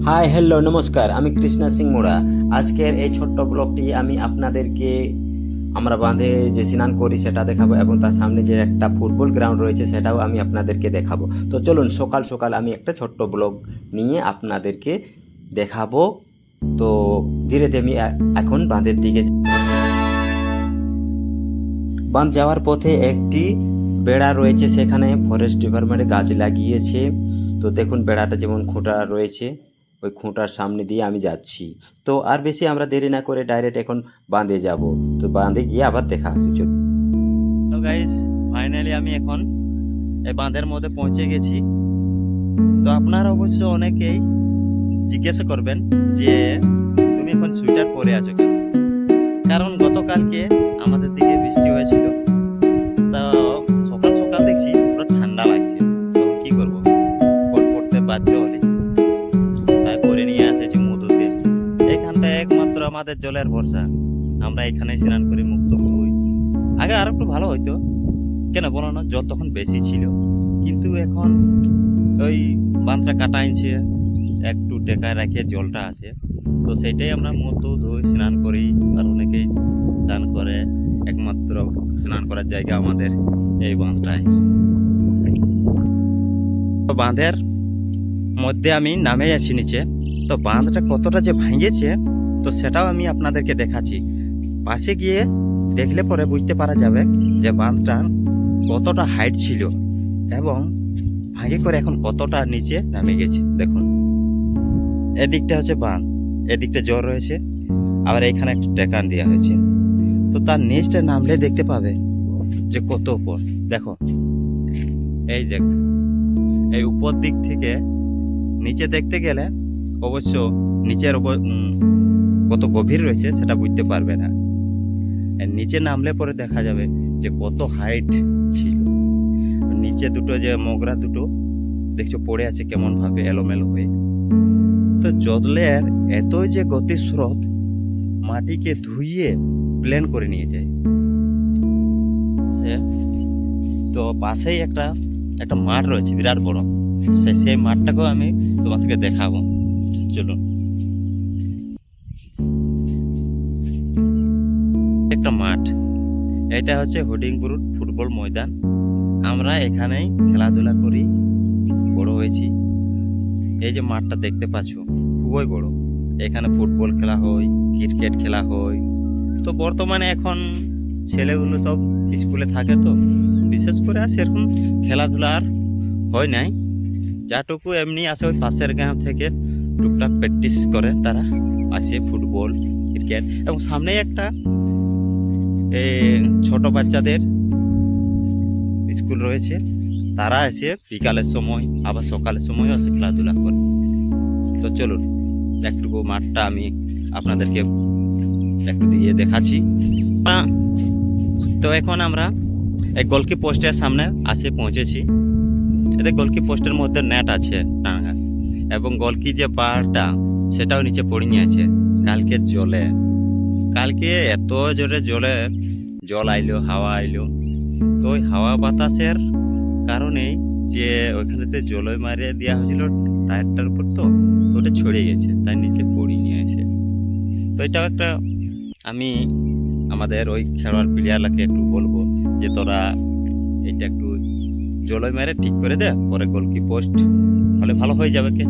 Hi hello নমস্কার, আমি কৃষ্ণা সিং মোড়া। আজকের এই ছোট্ট ব্লগটি আমি আপনাদেরকে আমরা বাঁধে যে স্নান করি সেটা দেখাবো, এবং তার সামনে যে একটা ফুটবল গ্রাউন্ড রয়েছে সেটাও আমি আপনাদেরকে দেখাবো। তো চলুন, সকাল সকাল আমি একটা ছোট্ট ব্লগ নিয়ে আপনাদেরকে দেখাবো। তো ধীরে ধীরে আমি এখন বাঁধের দিকে। বাঁধ যাওয়ার পথে একটি বেড়া রয়েছে, সেখানে ফরেস্ট ডিপার্টমেন্টে গাছ লাগিয়েছে। তো দেখুন, বেড়াটা যেমন খুঁটা রয়েছে, ওই খুঁটার সামনে দিয়ে আমি যাচ্ছি। তো আর বেশি আমরা দেরি না করে ডাইরেক্ট এখন বাঁধে যাব। তো বাঁধে গিয়ে আবার দেখা হচ্ছে। চলুন। তো গাইস, ফাইনালি আমি এখন এই বাঁধের মধ্যে পৌঁছে গেছি। তো আপনারা অবশ্য অনেকেই জিজ্ঞাসা করবেন যে তুমি এখন সোয়েটার পরে আছো কেন? কারণ গতকালকে আমাদের দিকে বৃষ্টি হয়েছিল। তো সকাল সকাল দেখছি পুরো ঠান্ডা লাগছে। তখন কি করব, কোট পরতে বাধ্য হলি। তাই পরে নিয়ে এসেছি মধুতে। এইখানটা একমাত্র আমাদের জলের ভরসা। আমরা এখানেই স্নান করি, মুখ টুক ধুই। আগে আর একটু ভালো হইতো, কেন বলো না, জল তখন বেশি ছিল। কিন্তু এখন ওই বাঁধটা কাটা আনছে, একটু টেকায় রাখিয়ে জলটা আছে। তো সেটাই আমরা মুখ ধুই, স্নান করি। আর অনেকেই স্নান করে। একমাত্র স্নান করার জায়গা আমাদের এই বাঁধটাই। তো বাঁধের মধ্যে আমি নামে যাচ্ছি নিচে। তো বাঁধটা কতটা যে ভাঙিয়েছে, তো সেটাও আমি আপনাদেরকে দেখাচ্ছি। পাশে গিয়ে দেখলে পরে বুঝতে পারা যাবে যে বাঁধটা কতটা হাইট ছিল এবং ভাঙে করে এখন কতটা নিচে নামে গেছে। দেখুন, এদিকটা হচ্ছে বাঁধ, এদিকটা জল রয়েছে, আবার এখানে একটা টেকান দেওয়া হয়েছে। তো তার নিচটা নামলে দেখতে পাবে যে কত উপর। দেখো, এই দেখ, এই উপর দিক থেকে নিচে দেখতে গেলে অবশ্য নিচের কত গভীর রয়েছে সেটা বুঝতে পারবে না। নিচে নামলে পরে দেখা যাবে যে কত হাইট ছিল। নিচে দুটো যে মোগরা দুটো দেখছো পড়ে আছে কেমন ভাবে এলোমেলো হয়ে। তো জলের এতই যে গতি স্রোত, মাটিকে ধুইয়ে প্লেন করে নিয়ে যায়। তো পাশেই একটা একটা মাঠ রয়েছে বিরাট বড়। সেই মাঠটাকেও আমি তোমাদেরকে দেখাবো। চলুন। একটা মাঠ, এটা হচ্ছে হডিংপুর ফুটবল ময়দান। আমরা এখানেই খেলাধুলা করি, বড় হয়েছি। এই যে মাঠটা দেখতে পাচ্ছ, খুবই বড়। এখানে ফুটবল খেলা হয়, ক্রিকেট খেলা হয়। তো বর্তমানে এখন ছেলেগুলো সব স্কুলে থাকে, তো বিশেষ করে আর সেরকম খেলাধুলা আর হয় নাই। যাটুকু এমনি আসে ওই পাশের গ্রাম থেকে টুকটাক প্র্যাকটিস করে তারা, আসে ফুটবল ক্রিকেট। এবং সামনেই একটা ছোট বাচ্চাদের স্কুল রয়েছে, তারা এসে বিকালের সময় আবার সকালের সময় এসে খেলাধুলা করে। তো চলুন, একটুকু মাঠটা আমি আপনাদেরকে একটু দিয়ে দেখাচ্ছি। তো এখন আমরা এই গোলকি পোস্টের সামনে আসে পৌঁছেছি। এতে গোলকি পোস্টের মধ্যে নেট আছে টাঙা, এবং গোলকি যে বারটা সেটাও নিচে পড়ে আছে কালকে জলে। কালকে এত জোরে জল আইলো, হাওয়া আইলো। তো ওই হাওয়া বাতাসের কারণেই যে ওইখানেতে জলই মারিয়ে দেওয়া হয়েছিল টায়ারটার উপর, তো ওটা ছড়িয়ে গেছে, তাই নিচে পড়ে নিয়ে এসে। তো এটাও একটা, আমি আমাদের ওই খেলোয়াড় প্লেয়ারকে একটু বলবো যে তোরা এটা একটু জলই মেরে ঠিক করে দে, পরে গোলকি পোস্ট হলে ভালো হয়ে যাবে কে।